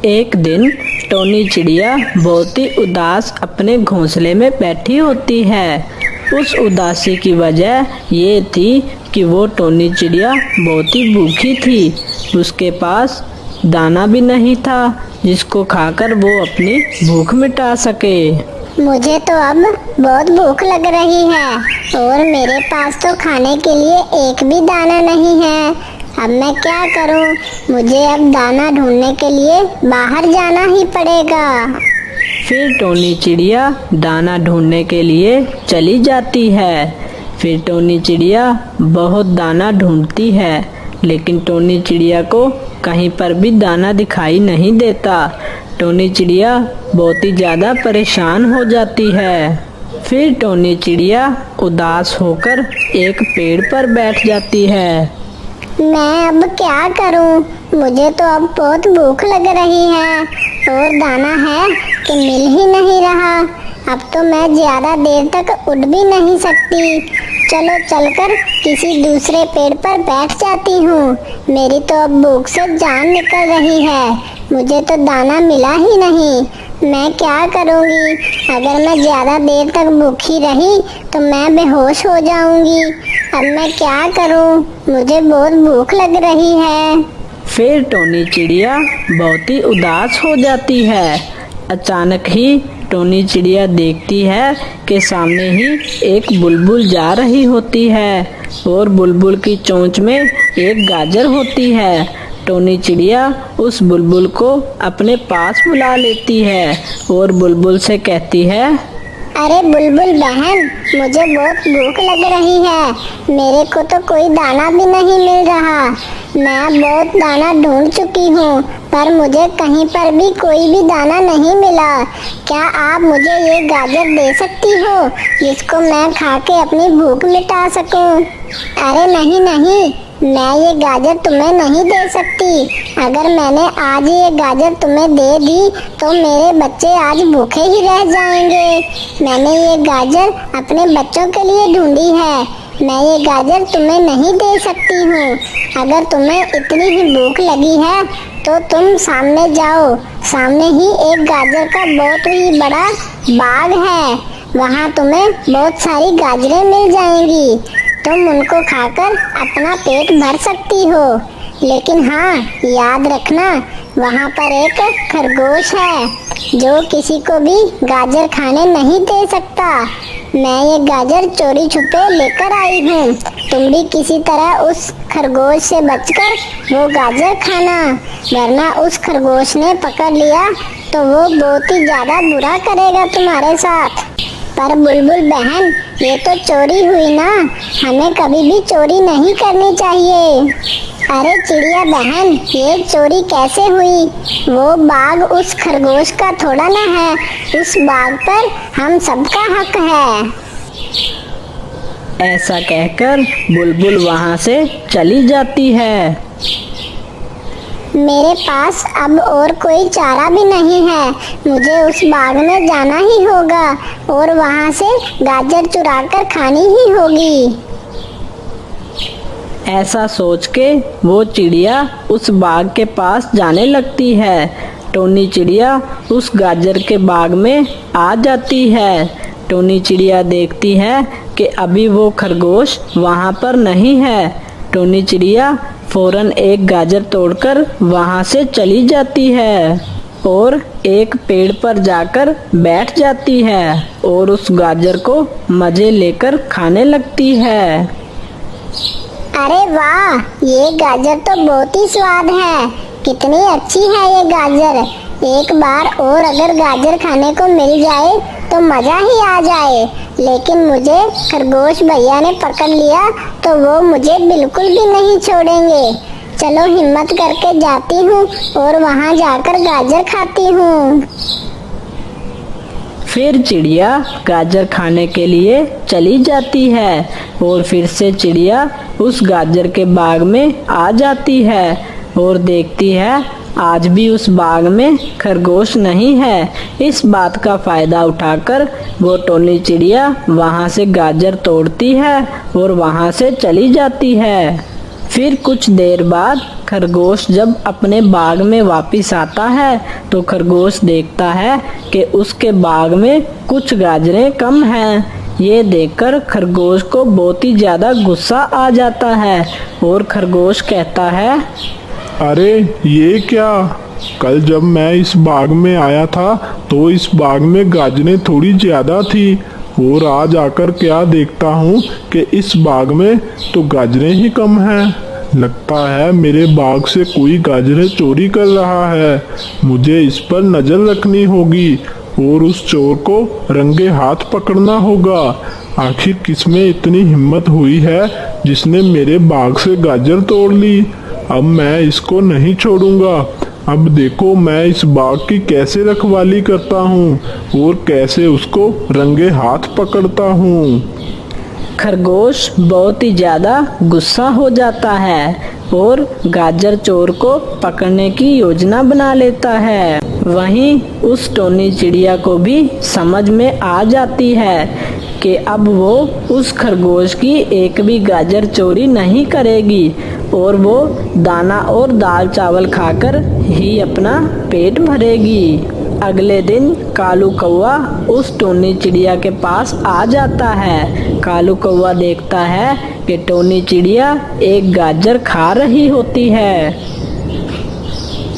एक दिन टोनी चिड़िया बहुत ही उदास अपने घोंसले में बैठी होती है। उस उदासी की वजह ये थी कि वो टोनी चिड़िया बहुत ही भूखी थी। उसके पास दाना भी नहीं था जिसको खाकर वो अपनी भूख मिटा सके। मुझे तो अब बहुत भूख लग रही है और मेरे पास तो खाने के लिए एक भी दाना नहीं है। अब मैं क्या करूं? मुझे अब दाना ढूंढने के लिए बाहर जाना ही पड़ेगा। फिर टोनी चिड़िया दाना ढूंढने के लिए चली जाती है। फिर टोनी चिड़िया बहुत दाना ढूंढती है, लेकिन टोनी चिड़िया को कहीं पर भी दाना दिखाई नहीं देता। टोनी चिड़िया बहुत ही ज़्यादा परेशान हो जाती है। फिर टोनी चिड़िया उदास होकर एक पेड़ पर बैठ जाती है। मैं अब क्या करूं? मुझे तो अब बहुत भूख लग रही है और दाना है कि मिल ही नहीं रहा। अब तो मैं ज्यादा देर तक उड़ भी नहीं सकती। चलो चलकर किसी दूसरे पेड़ पर बैठ जाती हूँ। मेरी तो अब भूख से जान निकल रही है। मुझे तो दाना मिला ही नहीं। मैं क्या करूँगी? अगर मैं ज़्यादा देर तक भूखी रही तो मैं बेहोश हो जाऊँगी। अब मैं क्या करूँ? मुझे बहुत भूख लग रही है। फिर टोनी चिड़िया बहुत ही उदास हो जाती है। अचानक ही टोनी चिड़िया देखती है कि सामने ही एक बुलबुल जा रही होती है और बुलबुल की चोंच में एक गाजर होती है। टोनी चिड़िया उस बुलबुल को अपने पास बुला लेती है और बुलबुल से कहती है, अरे बुलबुल बहन, मुझे बहुत भूख लग रही है। मेरे को तो कोई दाना भी नहीं मिल रहा। मैं बहुत दाना ढूंढ चुकी हूँ पर मुझे कहीं पर भी कोई भी दाना नहीं मिला। क्या आप मुझे ये गाजर दे सकती हो जिसको मैं खा के अपनी भूख मिटा सकूँ? अरे नहीं नहीं, मैं ये गाजर तुम्हें नहीं दे सकती। अगर मैंने आज ये गाजर तुम्हें दे दी तो मेरे बच्चे आज भूखे ही रह जाएंगे। मैंने ये गाजर अपने बच्चों के लिए ढूंढी है। मैं ये गाजर तुम्हें नहीं दे सकती हूँ। अगर तुम्हें इतनी ही भूख लगी है तो तुम सामने जाओ। सामने ही एक गाजर का बहुत ही बड़ा बाग है। वहाँ तुम्हें बहुत सारी गाजरें मिल जाएंगी। तुम उनको खाकर अपना पेट भर सकती हो। लेकिन हाँ, याद रखना वहाँ पर एक खरगोश है जो किसी को भी गाजर खाने नहीं दे सकता। मैं ये गाजर चोरी छुपे लेकर आई हूँ। तुम भी किसी तरह उस खरगोश से बचकर वो गाजर खाना, वरना उस खरगोश ने पकड़ लिया तो वो बहुत ही ज्यादा बुरा करेगा तुम्हारे साथ। पर बुलबुल बहन, ये तो चोरी हुई ना। हमें कभी भी चोरी नहीं करनी चाहिए। अरे चिड़िया बहन, ये चोरी कैसे हुई? वो बाग उस खरगोश का थोड़ा ना है। उस बाग पर हम सबका हक है। ऐसा कहकर बुलबुल वहाँ से चली जाती है। मेरे पास अब और कोई चारा भी नहीं है। मुझे उस बाग में जाना ही होगा और वहाँ से गाजर चुराकर खानी ही होगी। ऐसा सोच के वो चिड़िया उस बाग के पास जाने लगती है। टोनी चिड़िया उस गाजर के बाग में आ जाती है। टोनी चिड़िया देखती है कि अभी वो खरगोश वहाँ पर नहीं है। टोनी चिड़िया फौरन एक गाजर तोड़कर वहाँ से चली जाती है और एक पेड़ पर जाकर बैठ जाती है और उस गाजर को मजे लेकर खाने लगती है। अरे वाह, ये गाजर तो बहुत ही स्वाद है। कितनी अच्छी है ये गाजर। एक बार और अगर गाजर खाने को मिल जाए तो मजा ही आ जाए। लेकिन मुझे खरगोश भैया ने पकड़ लिया तो वो मुझे बिल्कुल भी नहीं छोड़ेंगे। चलो हिम्मत करके जाती हूँ और वहाँ जाकर गाजर खाती हूँ। फिर चिड़िया गाजर खाने के लिए चली जाती है और फिर से चिड़िया उस गाजर के बाग में आ जाती है और देखती है आज भी उस बाग में खरगोश नहीं है। इस बात का फायदा उठाकर वो टोनी चिड़िया वहाँ से गाजर तोड़ती है और वहाँ से चली जाती है। फिर कुछ देर बाद खरगोश जब अपने बाग में वापस आता है तो खरगोश देखता है कि उसके बाग में कुछ गाजरें कम हैं। ये देखकर खरगोश को बहुत ही ज़्यादा गुस्सा आ जाता है और खरगोश कहता है, अरे ये क्या, कल जब मैं इस बाग में आया था तो इस बाग में गाजरें थोड़ी ज़्यादा थी और आज आकर क्या देखता हूँ कि इस बाग में तो गाजरें ही कम हैं। लगता है मेरे बाग से कोई गाजरें चोरी कर रहा है। मुझे इस पर नज़र रखनी होगी और उस चोर को रंगे हाथ पकड़ना होगा। आखिर किसमें इतनी हिम्मत हुई है जिसने मेरे बाग से गाजर तोड़ ली। अब मैं इसको नहीं छोड़ूंगा। अब देखो मैं इस बाग की कैसे रखवाली करता हूँ और कैसे उसको रंगे हाथ पकड़ता हूँ। खरगोश बहुत ही ज़्यादा गुस्सा हो जाता है और गाजर चोर को पकड़ने की योजना बना लेता है। वहीं उस टोनी चिड़िया को भी समझ में आ जाती है कि अब वो उस खरगोश की एक भी गाजर चोरी नहीं करेगी और वो दाना और दाल चावल खाकर ही अपना पेट भरेगी। अगले दिन कालू कौवा उस टोनी चिड़िया के पास आ जाता है। कालू कौवा देखता है कि टोनी चिड़िया एक गाजर खा रही होती है।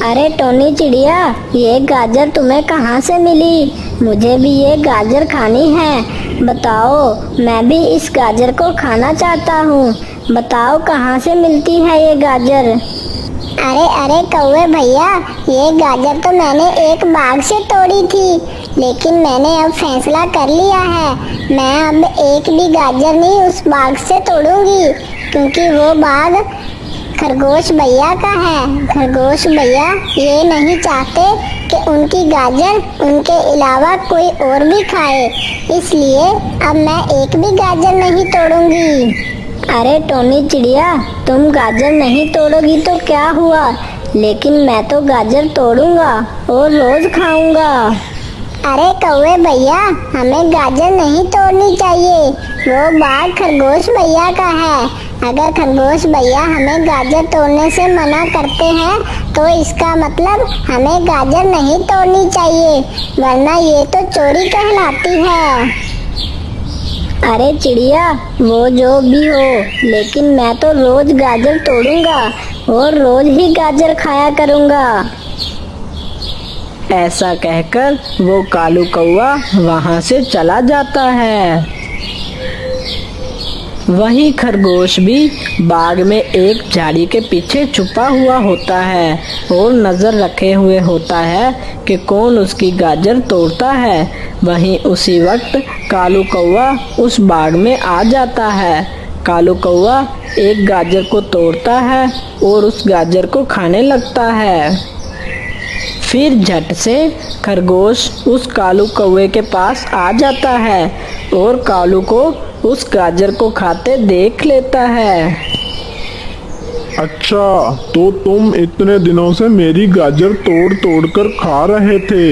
अरे टोनी चिड़िया, ये गाजर तुम्हें कहाँ से मिली? मुझे भी ये गाजर खानी है। बताओ, मैं भी इस गाजर को खाना चाहता हूँ। बताओ कहाँ से मिलती है ये गाजर? अरे अरे कौवे भैया, ये गाजर तो मैंने एक बाग से तोड़ी थी, लेकिन मैंने अब फैसला कर लिया है। मैं अब एक भी गाजर नहीं उस बाग से तोड़ूंगी, क्योंकि वो बाग खरगोश भैया का है। खरगोश भैया ये नहीं चाहते कि उनकी गाजर उनके अलावा कोई और भी खाए, इसलिए अब मैं एक भी गाजर नहीं तोड़ूंगी। अरे टोनी चिड़िया, तुम गाजर नहीं तोड़ोगी तो क्या हुआ, लेकिन मैं तो गाजर तोड़ूंगा और रोज खाऊंगा। अरे कौवे भैया, हमें गाजर नहीं तोड़नी चाहिए। वो बाग खरगोश भैया का है। अगर खरगोश भैया हमें गाजर तोड़ने से मना करते हैं तो इसका मतलब हमें गाजर नहीं तोड़नी चाहिए, वरना ये तो चोरी कहलाती है। अरे चिड़िया, वो जो भी हो, लेकिन मैं तो रोज गाजर तोड़ूंगा और रोज ही गाजर खाया करूंगा। ऐसा कहकर वो कालू कौवा वहां से चला जाता है। वहीं खरगोश भी बाग में एक झाड़ी के पीछे छुपा हुआ होता है और नजर रखे हुए होता है कि कौन उसकी गाजर तोड़ता है। वहीं उसी वक्त कालू कौवा उस बाग में आ जाता है। कालू कौवा एक गाजर को तोड़ता है और उस गाजर को खाने लगता है। फिर झट से खरगोश उस कालू कौवे के पास आ जाता है और कालू को उस गाजर को खाते देख लेता है। अच्छा, तो तुम इतने दिनों से मेरी गाजर तोड़ तोड़ कर खा रहे थे।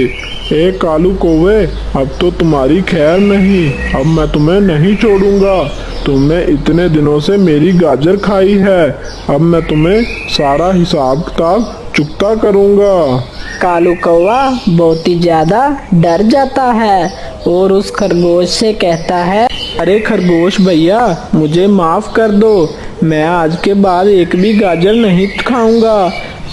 ए कालू कौवे, अब तो तुम्हारी खैर नहीं। अब मैं तुम्हें नहीं छोड़ूंगा। तुमने इतने दिनों से मेरी गाजर खाई है, अब मैं तुम्हें सारा हिसाब किताब चुकता करूंगा। कालू कौवा बहुत ही ज्यादा डर जाता है और उस खरगोश से कहता है, अरे खरगोश भैया, मुझे माफ कर दो। मैं आज के बाद एक भी गाजर नहीं खाऊंगा।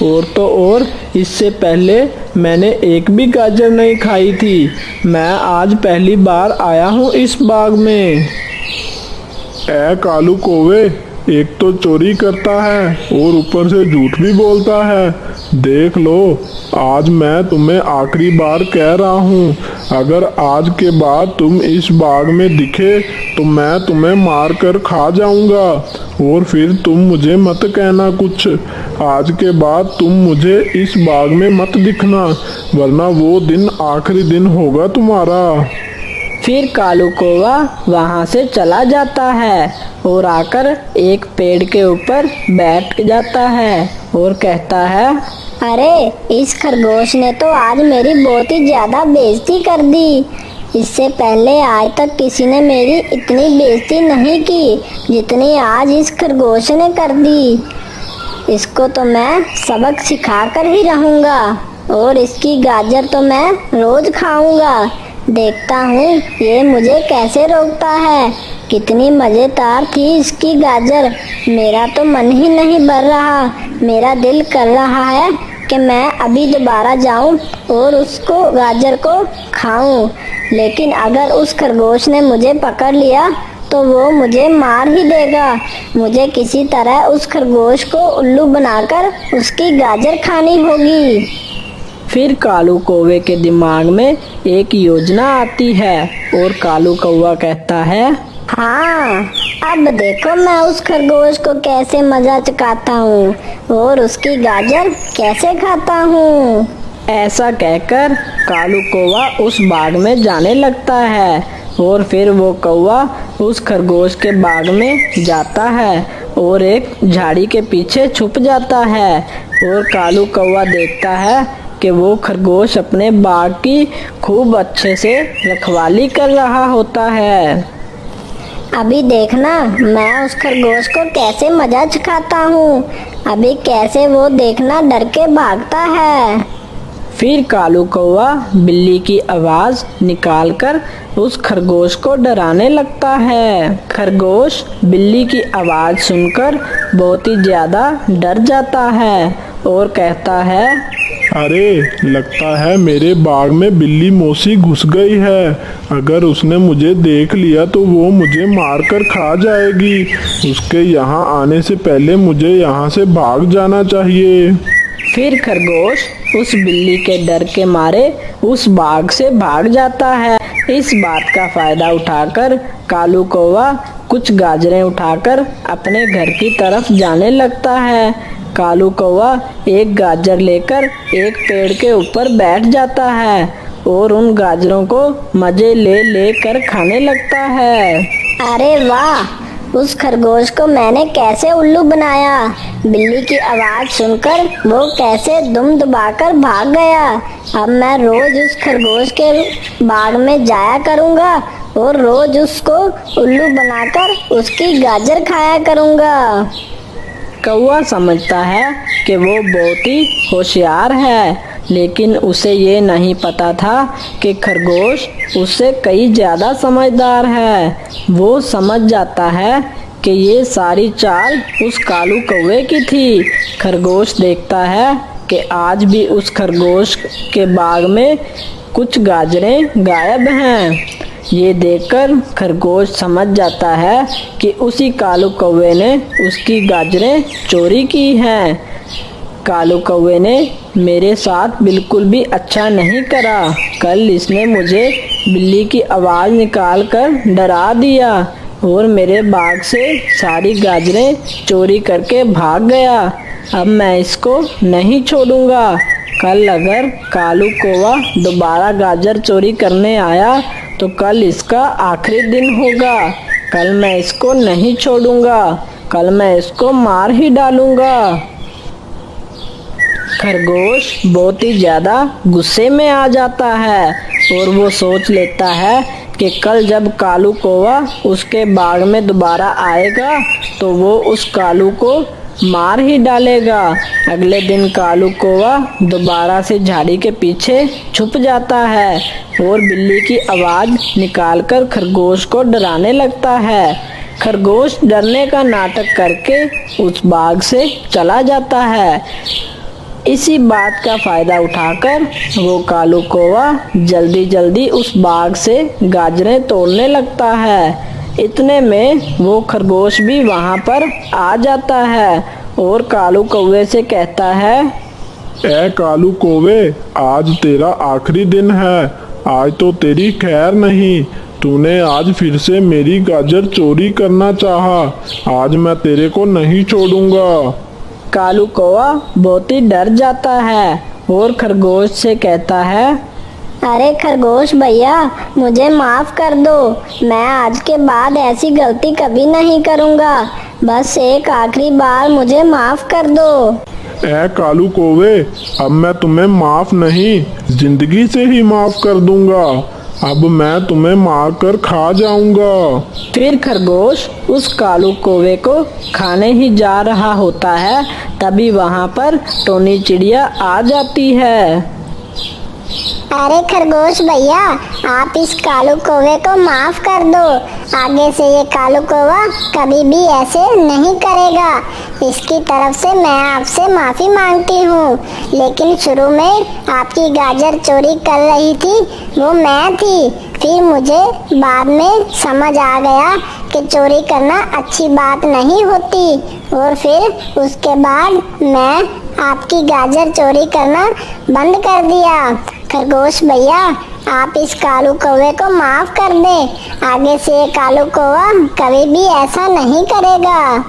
और तो और, इससे पहले मैंने एक भी गाजर नहीं खाई थी। मैं आज पहली बार आया हूँ इस बाग में। ए कालू कौवे, एक तो चोरी करता है और ऊपर से झूठ भी बोलता है। देख लो, आज मैं तुम्हें आखिरी बार कह रहा हूँ, अगर आज के बाद तुम इस बाग में दिखे तो मैं तुम्हें मार कर खा जाऊंगा। और फिर तुम मुझे मत कहना कुछ। आज के बाद तुम मुझे इस बाग में मत दिखना, वरना वो दिन आखिरी दिन होगा तुम्हारा। फिर कालू कौवा वहां से चला जाता है और आकर एक पेड़ के ऊपर बैठ जाता है और कहता है, अरे इस खरगोश ने तो आज मेरी बहुत ही ज्यादा बेइज्जती कर दी। इससे पहले आज तक किसी ने मेरी इतनी बेइज्जती नहीं की जितनी आज इस खरगोश ने कर दी। इसको तो मैं सबक सिखा कर ही रहूंगा और इसकी गाजर तो मैं रोज खाऊंगा। देखता हूँ ये मुझे कैसे रोकता है। कितनी मजेदार थी इसकी गाजर। मेरा तो मन ही नहीं भर रहा। मेरा दिल कर रहा है कि मैं अभी दोबारा जाऊं और उसको गाजर को खाऊं। लेकिन अगर उस खरगोश ने मुझे पकड़ लिया तो वो मुझे मार ही देगा। मुझे किसी तरह उस खरगोश को उल्लू बनाकर उसकी गाजर खानी होगी। फिर कालू कौवे के दिमाग में एक योजना आती है और कालू कौवा कहता है, हाँ, अब देखो मैं उस खरगोश को कैसे मजा चखाता हूँ और उसकी गाजर कैसे खाता हूँ। ऐसा कहकर कालू कौवा उस बाग में जाने लगता है और फिर वो कौवा उस खरगोश के बाग में जाता है और एक झाड़ी के पीछे छुप जाता है और कालू कौवा देखता है कि वो खरगोश अपने बाग की खूब अच्छे से रखवाली कर रहा होता है। अभी देखना मैं उस खरगोश को कैसे मजा चखाता हूँ। अभी कैसे वो देखना डर के भागता है। फिर कालू कौवा बिल्ली की आवाज निकालकर उस खरगोश को डराने लगता है। खरगोश बिल्ली की आवाज सुनकर बहुत ही ज्यादा डर जाता है और कहता है, अरे लगता है मेरे बाग में बिल्ली मौसी घुस गई है। अगर उसने मुझे देख लिया तो वो मुझे मारकर खा जाएगी। उसके यहाँ आने से पहले मुझे यहाँ से भाग जाना चाहिए। फिर खरगोश उस बिल्ली के डर के मारे उस बाग से भाग जाता है। इस बात का फायदा उठाकर कालू कौवा कुछ गाजरें उठाकर अपने घर की तरफ जाने लगता है। कालू कौवा एक गाजर लेकर एक पेड़ के ऊपर बैठ जाता है और उन गाजरों को मजे ले कर खाने लगता है। अरे वाह, उस खरगोश को मैंने कैसे उल्लू बनाया। बिल्ली की आवाज सुनकर वो कैसे दुम दबाकर भाग गया। अब मैं रोज उस खरगोश के बाग में जाया करूँगा और रोज उसको उल्लू बनाकर उसकी गाजर खाया करूँगा। कौवा समझता है कि वो बहुत ही होशियार है, लेकिन उसे ये नहीं पता था कि खरगोश उससे कई ज़्यादा समझदार है। वो समझ जाता है कि ये सारी चाल उस कालू कौवे की थी। खरगोश देखता है कि आज भी उस खरगोश के बाग में कुछ गाजरें गायब हैं। ये देखकर खरगोश समझ जाता है कि उसी कालू कौवे ने उसकी गाजरें चोरी की हैं। कालू कौवे ने मेरे साथ बिल्कुल भी अच्छा नहीं करा। कल इसने मुझे बिल्ली की आवाज़ निकाल कर डरा दिया और मेरे बाग से सारी गाजरें चोरी करके भाग गया। अब मैं इसको नहीं छोड़ूंगा। कल अगर कालू कौवा दोबारा गाजर चोरी करने आया तो कल इसका आखिरी दिन होगा। कल मैं इसको नहीं छोड़ूंगा। कल मैं इसको मार ही डालूंगा। खरगोश बहुत ही ज़्यादा गुस्से में आ जाता है और वो सोच लेता है कि कल जब कालू कौवा उसके बाग में दोबारा आएगा तो वो उस कालू को मार ही डालेगा। अगले दिन कालू कौवा दोबारा से झाड़ी के पीछे छुप जाता है और बिल्ली की आवाज़ निकालकर खरगोश को डराने लगता है। खरगोश डरने का नाटक करके उस बाग से चला जाता है। इसी बात का फायदा उठाकर वो कालू कौवा जल्दी जल्दी उस बाग से गाजरें तोड़ने लगता है। इतने में वो खरगोश भी वहाँ पर आ जाता है और कालू कौवे से कहता है, ए कालू कौवे, आज तेरा आखिरी दिन है। आज तो तेरी खैर नहीं। तूने आज फिर से मेरी गाजर चोरी करना चाहा। आज मैं तेरे को नहीं छोड़ूंगा। कालू कौवा बहुत ही डर जाता है और खरगोश से कहता है, अरे खरगोश भैया, मुझे माफ कर दो। मैं आज के बाद ऐसी गलती कभी नहीं करूँगा। बस एक आखिरी बार मुझे माफ कर दो। ए कालू कौवे, अब मैं तुम्हें माफ नहीं, जिंदगी से ही माफ कर दूंगा। अब मैं तुम्हें मार कर खा जाऊंगा। फिर खरगोश उस कालू कौवे को खाने ही जा रहा होता है, तभी वहाँ पर टोनी चिड़िया आ जाती है। अरे खरगोश भैया, आप इस कालू कौवे को माफ कर दो। आगे से ये कालू कौवा कभी भी ऐसे नहीं करेगा। इसकी तरफ से मैं आपसे माफी मांगती हूँ। लेकिन शुरू में आपकी गाजर चोरी कर रही थी वो मैं थी। फिर मुझे बाद में समझ आ गया कि चोरी करना अच्छी बात नहीं होती, और फिर उसके बाद मैं आपकी गाजर चोरी करना बंद कर दिया। खरगोश भैया, आप इस कालू कौवे को माफ कर दें। आगे से ये कालू कौवा कभी भी ऐसा नहीं करेगा।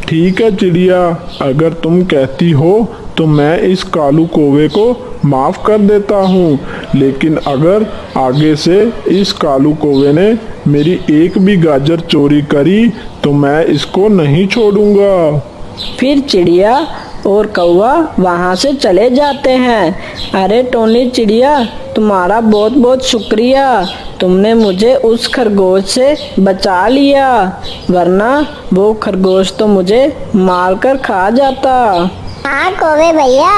ठीक है चिड़िया, अगर तुम कहती हो तो मैं इस कालू कौवे को माफ कर देता हूँ। लेकिन अगर आगे से इस कालू कौवे ने मेरी एक भी गाजर चोरी करी तो मैं इसको नहीं छोड़ूंगा। फिर चिड़िया और कौवा वहाँ से चले जाते हैं। अरे टोनी चिड़िया, तुम्हारा बहुत बहुत शुक्रिया। तुमने मुझे उस खरगोश से बचा लिया, वरना वो खरगोश तो मुझे मारकर खा जाता। हाँ कौवे भैया,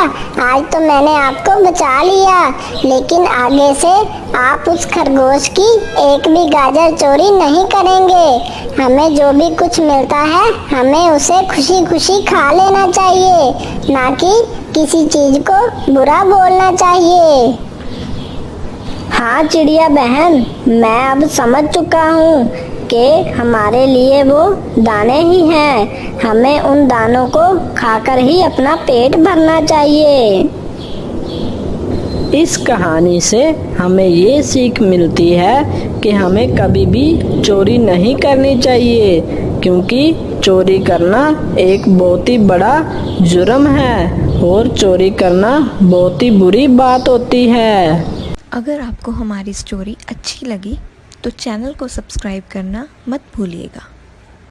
आज तो मैंने आपको बचा लिया। लेकिन आगे से आप उस खरगोश की एक भी गाजर चोरी नहीं करेंगे। हमें जो भी कुछ मिलता है हमें उसे खुशी खुशी खा लेना चाहिए, ना कि किसी चीज को बुरा बोलना चाहिए। हाँ चिड़िया बहन, मैं अब समझ चुका हूँ कि हमारे लिए वो दाने ही हैं। हमें उन दानों को खाकर ही अपना पेट भरना चाहिए। इस कहानी से हमें ये सीख मिलती है कि हमें कभी भी चोरी नहीं करनी चाहिए, क्योंकि चोरी करना एक बहुत ही बड़ा जुर्म है और चोरी करना बहुत ही बुरी बात होती है। अगर आपको हमारी स्टोरी अच्छी लगी तो चैनल को सब्सक्राइब करना मत भूलिएगा।